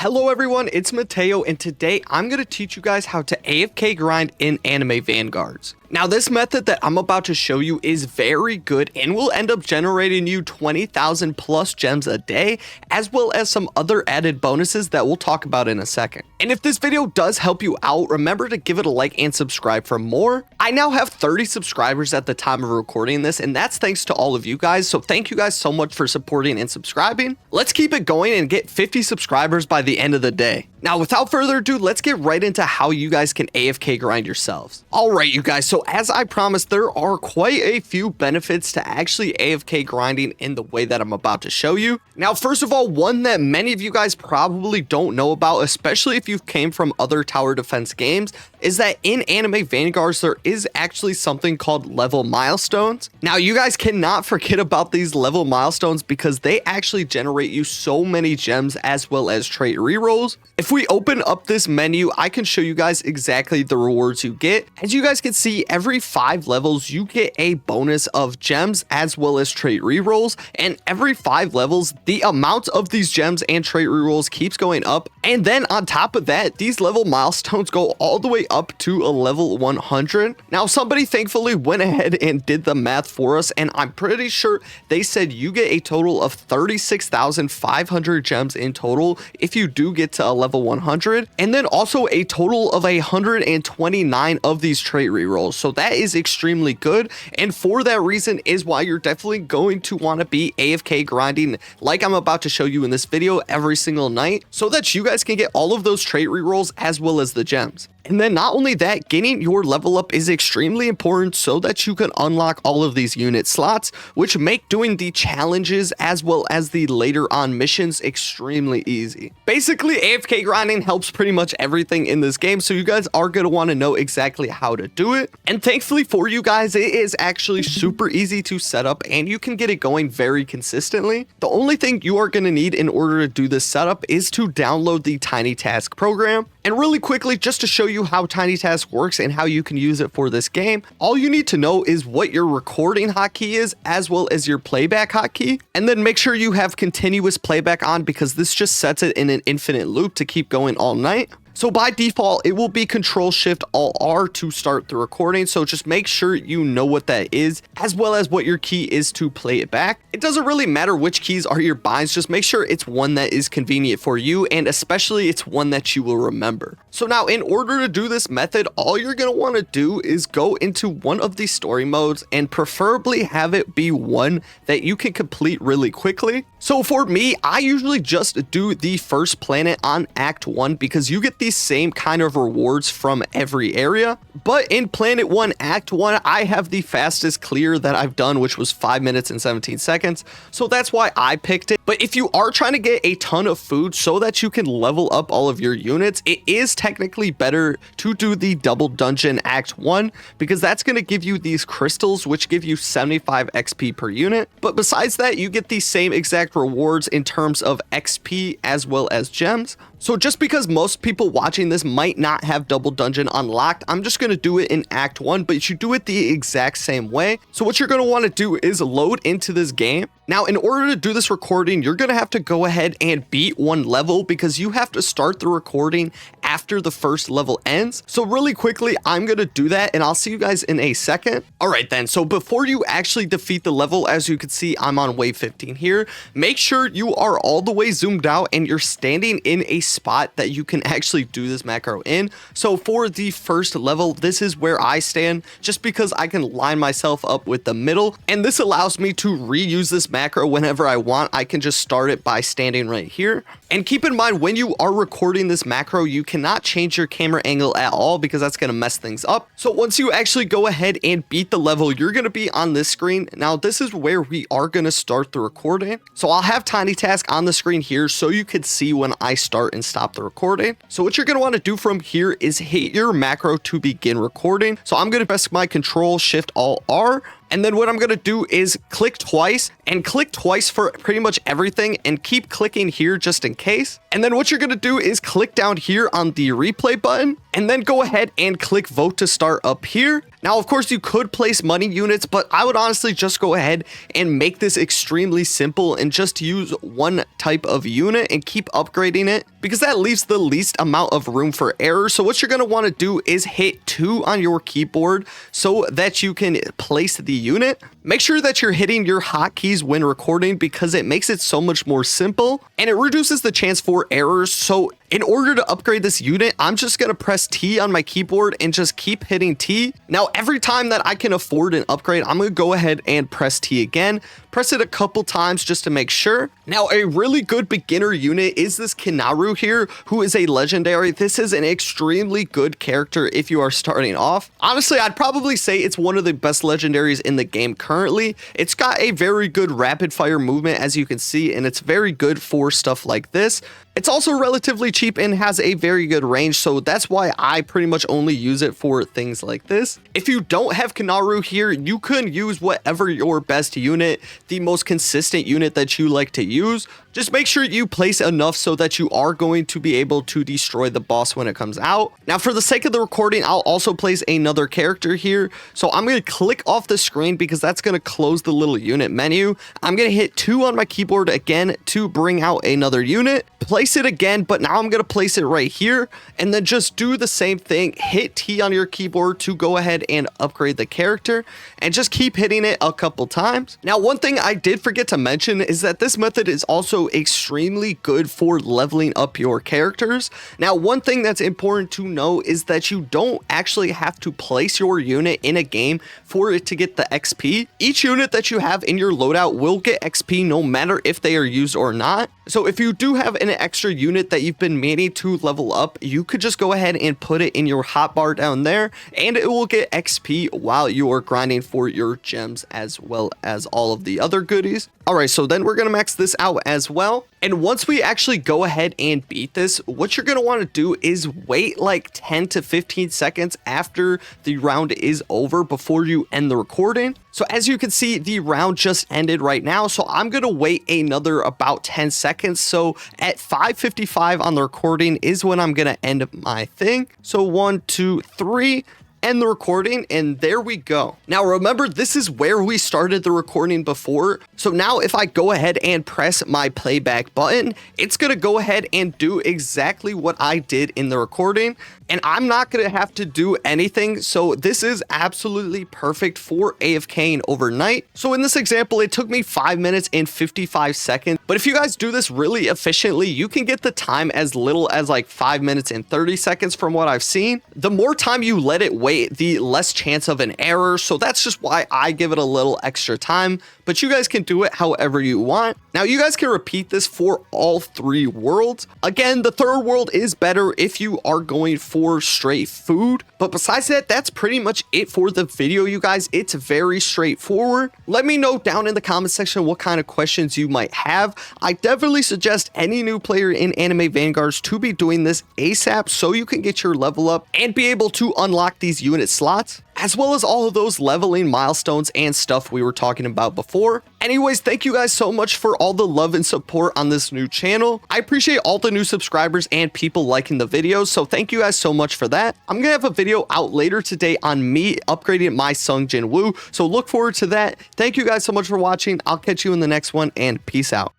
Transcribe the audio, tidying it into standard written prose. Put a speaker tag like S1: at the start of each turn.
S1: Hello everyone, it's Mateo, and today I'm going to teach you guys how to AFK grind in anime Vanguards. Now this method that I'm about to show you is very good and will end up generating you 20,000 plus gems a day, as well as some other added bonuses that we'll talk about in a second. And if this video does help you out, remember to give it a like and subscribe for more. I now have 30 subscribers at the time of recording this, and that's thanks to all of you guys, so thank you guys so much for supporting and subscribing. Let's keep it going and get 50 subscribers by the end of the day. Now, without further ado, let's get right into how you guys can AFK grind yourselves. All right, you guys, so as I promised, there are quite a few benefits to actually AFK grinding in the way that I'm about to show you. Now, first of all, one that many of you guys probably don't know about, especially if you came from other tower defense games, is that in anime Vanguards, there is actually something called level milestones. Now, you guys cannot forget about these level milestones because they actually generate you so many gems as well as trait rerolls. If we open up this menu, I can show you guys exactly the rewards you get. As you guys can see, every 5 levels, you get a bonus of gems as well as trait rerolls. And every 5 levels, the amount of these gems and trait rerolls keeps going up. And then on top of that, these level milestones go all the way up to a level 100. Now, somebody thankfully went ahead and did the math for us, and I'm pretty sure they said you get a total of 36,500 gems in total if you do get to a level 100, and then also a total of 129 of these trait rerolls. So that is extremely good, and for that reason is why you're definitely going to want to be AFK grinding like I'm about to show you in this video every single night, so that you guys can get all of those trait rerolls as well as the gems. And then not only that, getting your level up is extremely important so that you can unlock all of these unit slots, which make doing the challenges as well as the later on missions extremely easy. Basically, AFK grinding helps pretty much everything in this game, so you guys are going to want to know exactly how to do it. And thankfully for you guys, it is actually super easy to set up and you can get it going very consistently. The only thing you are going to need in order to do this setup is to download the Tiny Task program. And really quickly, just to show you how Tiny Task works and how you can use it for this game, all you need to know is what your recording hotkey is as well as your playback hotkey. And then make sure you have continuous playback on because this just sets it in an infinite loop to keep going all night. So by default, it will be Control-Shift-Alt-R to start the recording. So just make sure you know what that is, as well as what your key is to play it back. It doesn't really matter which keys are your binds. Just make sure it's one that is convenient for you, and especially it's one that you will remember. So now in order to do this method, all you're going to want to do is go into one of these story modes and preferably have it be one that you can complete really quickly. So for me, I usually just do the first planet on Act 1 because you get these same kind of rewards from every area. But in Planet 1, Act 1, I have the fastest clear that I've done, which was 5 minutes and 17 seconds. So that's why I picked it. But if you are trying to get a ton of food so that you can level up all of your units, it is technically better to do the double dungeon Act 1 because that's going to give you these crystals, which give you 75 XP per unit. But besides that, you get the same exact rewards in terms of XP as well as gems. So just because most people watching this might not have double dungeon unlocked, I'm just going to do it in Act 1, but you should do it the exact same way. So what you're going to want to do is load into this game. Now, in order to do this recording, you're going to have to go ahead and beat one level because you have to start the recording after the first level ends. So really quickly, I'm going to do that and I'll see you guys in a second. All right then, so before you actually defeat the level, as you can see, I'm on wave 15 here. Make sure you are all the way zoomed out and you're standing in a spot that you can actually do this macro in. So for the first level, this is where I stand just because I can line myself up with the middle, and this allows me to reuse this macro whenever I want. I can just start it by standing right here. And keep in mind, when you are recording this macro, you cannot change your camera angle at all because that's going to mess things up. So once you actually go ahead and beat the level, you're going to be on this screen. Now, this is where we are going to start the recording. So I'll have Tiny Task on the screen here so you can see when I start and stop the recording. So what you're going to want to do from here is hit your macro to begin recording. So I'm going to press my Control-Shift-Alt-R. And then what I'm going to do is click twice for pretty much everything and keep clicking here just in case. And then what you're going to do is click down here on the replay button and then go ahead and click vote to start up here. Now, of course, you could place money units, but I would honestly just go ahead and make this extremely simple and just use one type of unit and keep upgrading it because that leaves the least amount of room for error. So what you're going to want to do is hit 2 on your keyboard so that you can place the unit. Make sure that you're hitting your hotkeys when recording because it makes it so much more simple and it reduces the chance for errors. So in order to upgrade this unit, I'm just going to press T on my keyboard and just keep hitting T. Now, every time that I can afford an upgrade, I'm going to go ahead and press T again. Press it a couple times just to make sure. Now, a really good beginner unit is this Kinaru here, who is a legendary. This is an extremely good character if you are starting off. Honestly, I'd probably say it's one of the best legendaries in the game currently. It's got a very good rapid fire movement, as you can see, and it's very good for stuff like this. It's also relatively cheap and has a very good range, so that's why I pretty much only use it for things like this. If you don't have Kinaru here, you can use whatever your best unit, the most consistent unit that you like to use. Just make sure you place enough so that you are going to be able to destroy the boss when it comes out. Now, for the sake of the recording, I'll also place another character here. So I'm going to click off the screen because that's going to close the little unit menu. I'm going to hit 2 on my keyboard again to bring out another unit. Place it again, but now I'm going to place it right here and then just do the same thing. Hit T on your keyboard to go ahead and upgrade the character and just keep hitting it a couple times. Now, one thing I did forget to mention is that this method is also extremely good for leveling up your characters. Now, one thing that's important to know is that you don't actually have to place your unit in a game for it to get the XP. Each unit that you have in your loadout will get XP no matter if they are used or not. So if you do have an extra unit that you've been meaning to level up, you could just go ahead and put it in your hotbar down there and it will get XP while you are grinding for your gems as well as all of the other goodies. Alright, so then we're going to max this out as well. And once we actually go ahead and beat this, what you're going to want to do is wait like 10 to 15 seconds after the round is over before you end the recording. So as you can see, the round just ended right now. So I'm going to wait another about 10 seconds. So at 5:55 on the recording is when I'm going to end my thing. So 1, 2, 3. End the recording, and there we go. Now remember, this is where we started the recording before. So now if I go ahead and press my playback button, it's gonna go ahead and do exactly what I did in the recording, and I'm not gonna have to do anything. So this is absolutely perfect for AFKing overnight. So in this example, it took me 5 minutes and 55 seconds, but if you guys do this really efficiently, you can get the time as little as like 5 minutes and 30 seconds from what I've seen. The more time you let it wait, the less chance of an error. So that's just why I give it a little extra time, but you guys can do it however you want. Now you guys can repeat this for all 3 worlds. Again, the 3rd world is better if you are going for straight food, but besides that, that's pretty much it for the video, you guys. It's very straightforward. Let me know down in the comment section what kind of questions you might have. I definitely suggest any new player in Anime Vanguards to be doing this ASAP so you can get your level up and be able to unlock these unit slots, as well as all of those leveling milestones and stuff we were talking about before. Anyways, thank you guys so much for all the love and support on this new channel. I appreciate all the new subscribers and people liking the videos, so thank you guys so much for that. I'm gonna have a video out later today on me upgrading my Sung Jin Woo, so look forward to that. Thank you guys so much for watching. I'll catch you in the next one, and peace out.